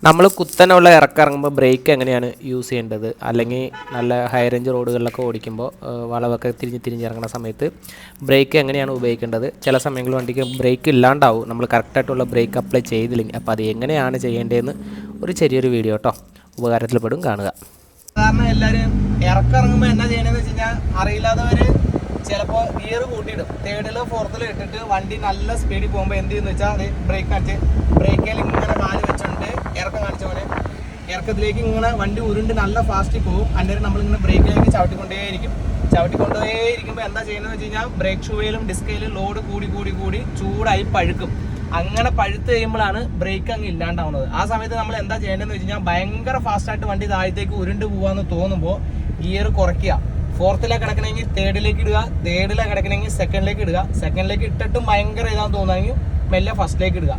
നമ്മൾ കുത്തനെയുള്ള ഇറക്കിറങ്ങുമ്പോൾ ബ്രേക്ക് എങ്ങനെയാണ് യൂസ് ചെയ്യേണ്ടത്, അല്ലെങ്കിൽ നല്ല ഹൈ റേഞ്ച് റോഡുകളിലൊക്കെ ഓടിക്കുമ്പോൾ വളവൊക്കെ തിരിഞ്ഞിറങ്ങുന്ന സമയത്ത് ബ്രേക്ക് എങ്ങനെയാണ് ഉപയോഗിക്കേണ്ടത്. ചില സമയങ്ങളിൽ വണ്ടിക്ക് ബ്രേക്ക് ഇല്ലാണ്ടാവും നമ്മൾ കറക്റ്റായിട്ടുള്ള ബ്രേക്ക് അപ്ലൈ ചെയ്തില്ലെങ്കിൽ. അപ്പോൾ അത് എങ്ങനെയാണ് ചെയ്യേണ്ടതെന്ന് ഒരു ചെറിയൊരു വീഡിയോ കേട്ടോ, ഉപകാരത്തിൽപ്പെടും, കാണുക. കാരണം എല്ലാവരും ഇറക്കിറങ്ങുമ്പോൾ എന്നാ ചെയ്യണമെന്ന് വെച്ച് കഴിഞ്ഞാൽ അറിയില്ലാത്തവർ ചിലപ്പോൾ ഗിയർ കൂട്ടിയിടും, തേർഡിലോ ഫോർത്തിലോ ഇട്ടിട്ട് വണ്ടി നല്ല സ്പീഡിൽ പോകുമ്പോൾ എന്ത് ചെയ്യുന്നു വെച്ചാൽ അത് ബ്രേക്ക് അടിച്ച് ബ്രേക്കിൽ ഇങ്ങനെ കാല് വെച്ചിട്ടുണ്ട് ഇറക്കം കാണിച്ച പോലെ ഇറക്കത്തിലേക്ക് ഇങ്ങനെ വണ്ടി ഉരുണ്ട് നല്ല ഫാസ്റ്റിൽ പോകും. അന്നേരം നമ്മളിങ്ങനെ ബ്രേക്കിലേക്ക് ചവിട്ടിക്കൊണ്ടേയിരിക്കുമ്പോൾ എന്താ ചെയ്യുന്നത് വെച്ച് കഴിഞ്ഞാൽ ബ്രേക്ക് ഷൂയിലും ഡിസ്കയിലും ലോഡ് കൂടി ചൂടായി പഴുക്കും. അങ്ങനെ പഴുത്ത് കഴിയുമ്പോഴാണ് ബ്രേക്ക് അങ്ങ് ഇല്ലാണ്ടാവുന്നത്. ആ സമയത്ത് നമ്മൾ എന്താ ചെയ്യേണ്ടതെന്ന് വെച്ച് കഴിഞ്ഞാൽ ഭയങ്കര ഫാസ്റ്റായിട്ട് വണ്ടി താഴത്തേക്ക് ഉരുണ്ട് പോകാമെന്ന് തോന്നുമ്പോൾ ഗിയർ കുറയ്ക്കുക. ഫോർത്തിലേക്ക് കിടക്കണമെങ്കിൽ തേർഡിലേക്ക് ഇടുക, തേർഡിലേക്ക് കിടക്കണമെങ്കിൽ സെക്കൻഡിലേക്ക് ഇടുക, സെക്കൻഡിലേക്ക് ഇട്ടിട്ടും ഭയങ്കര ഇതാന്ന് തോന്നുമെങ്കിൽ മെല്ലെ ഫസ്റ്റിലേക്ക് ഇടുക.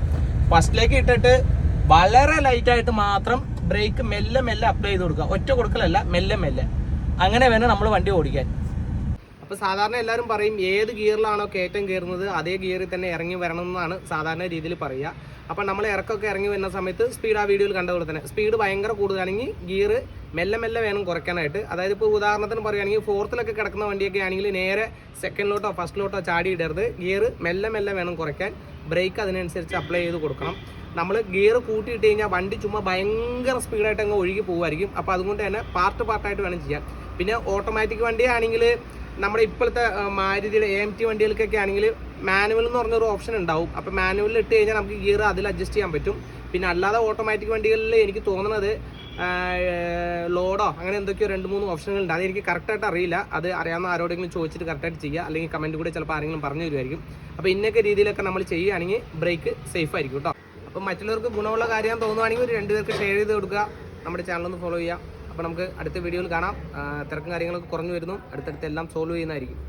ഫസ്റ്റിലേക്ക് ഇട്ടിട്ട് വളരെ ലൈറ്റായിട്ട് മാത്രം ബ്രേക്ക് മെല്ലെ അപ്ലൈ ചെയ്ത് കൊടുക്കുക. ഒറ്റ കൊടുക്കലല്ല, മെല്ലെ. അങ്ങനെ വേണം നമ്മൾ വണ്ടി ഓടിക്കാൻ. അപ്പോൾ സാധാരണ എല്ലാവരും പറയും ഏത് ഗിയറിലാണോ കയറ്റം കയറുന്നത് അതേ ഗിയറിൽ തന്നെ ഇറങ്ങി വരണം എന്നാണ് സാധാരണ രീതിയിൽ പറയുക. അപ്പോൾ നമ്മൾ ഇറക്കമൊക്കെ ഇറങ്ങി വരുന്ന സമയത്ത് സ്പീഡ് ആ വീഡിയോയിൽ കണ്ട പോലെ തന്നെ സ്പീഡ് ഭയങ്കര കൂടുതലാണെങ്കിൽ ഗിയർ മെല്ലെ വേണം കുറയ്ക്കാനായിട്ട്. അതായത് ഇപ്പോൾ ഉദാഹരണത്തിന് പറയുകയാണെങ്കിൽ ഫോർത്തിലൊക്കെ കിടക്കുന്ന വണ്ടിയൊക്കെ ആണെങ്കിൽ നേരെ സെക്കൻഡിലോട്ടോ ഫസ്റ്റിലോട്ടോ ചാടി ഇടരുത്. ഗിയർ മെല്ലെ വേണം കുറയ്ക്കാൻ. ബ്രേക്ക് അതിനനുസരിച്ച് അപ്ലൈ ചെയ്ത് കൊടുക്കണം. നമ്മൾ ഗിയർ കൂട്ടിയിട്ട് കഴിഞ്ഞാൽ വണ്ടി ചുമ്മാ ഭയങ്കര സ്പീഡായിട്ട് അങ്ങ് ഒഴുകി പോകുമായിരിക്കും. അപ്പോൾ അതുകൊണ്ട് തന്നെ പാർട്ടായിട്ട് വേണം ചെയ്യാൻ. പിന്നെ ഓട്ടോമാറ്റിക് വണ്ടിയാണെങ്കിൽ നമ്മുടെ ഇപ്പോഴത്തെ മാരുതിയുടെ AMT വണ്ടികൾക്കൊക്കെ ആണെങ്കിൽ മാനുവൽ എന്ന് പറഞ്ഞൊരു ഓപ്ഷൻ ഉണ്ടാവും. അപ്പോൾ മാനുവലിൽ ഇട്ട് കഴിഞ്ഞാൽ നമുക്ക് ഗിയർ അതിൽ അഡ്ജസ്റ്റ് ചെയ്യാൻ പറ്റും. പിന്നെ അല്ലാതെ ഓട്ടോമാറ്റിക് വണ്ടികളിൽ എനിക്ക് തോന്നുന്നത് ലോഡോ അങ്ങനെ എന്തൊക്കെയോ 2-3 ഓപ്ഷനുകളുണ്ട്. അതെനിക്ക് കറക്റ്റായിട്ട് അറിയില്ല. അത് അറിയാവുന്ന ആരോടെങ്കിലും ചോദിച്ചിട്ട് കറക്റ്റായിട്ട് ചെയ്യുക, അല്ലെങ്കിൽ കമൻറ്റ് കൂടെ ചിലപ്പോൾ ആരെങ്കിലും പറഞ്ഞു തരുമായിരിക്കും. അപ്പോൾ ഇന്നൊക്കെ രീതിയിലൊക്കെ നമ്മൾ ചെയ്യുകയാണെങ്കിൽ ബ്രേക്ക് സേഫ് ആയിരിക്കും കേട്ടോ. അപ്പോൾ മറ്റുള്ളവർക്ക് ഗുണമുള്ള കാര്യം തോന്നുവാണെങ്കിൽ ഒരു 2 പേർക്ക് ഷെയർ ചെയ്ത് കൊടുക്കുക. നമ്മുടെ ചാനലൊന്ന് ഫോളോ ചെയ്യുക. അപ്പോൾ നമുക്ക് അടുത്ത വീഡിയോയിൽ കാണാം. തിരക്കും കാര്യങ്ങളൊക്കെ കുറഞ്ഞു വരുന്നു. അടുത്തടുത്ത് എല്ലാം സോൾവ് ചെയ്യുന്നതായിരിക്കും.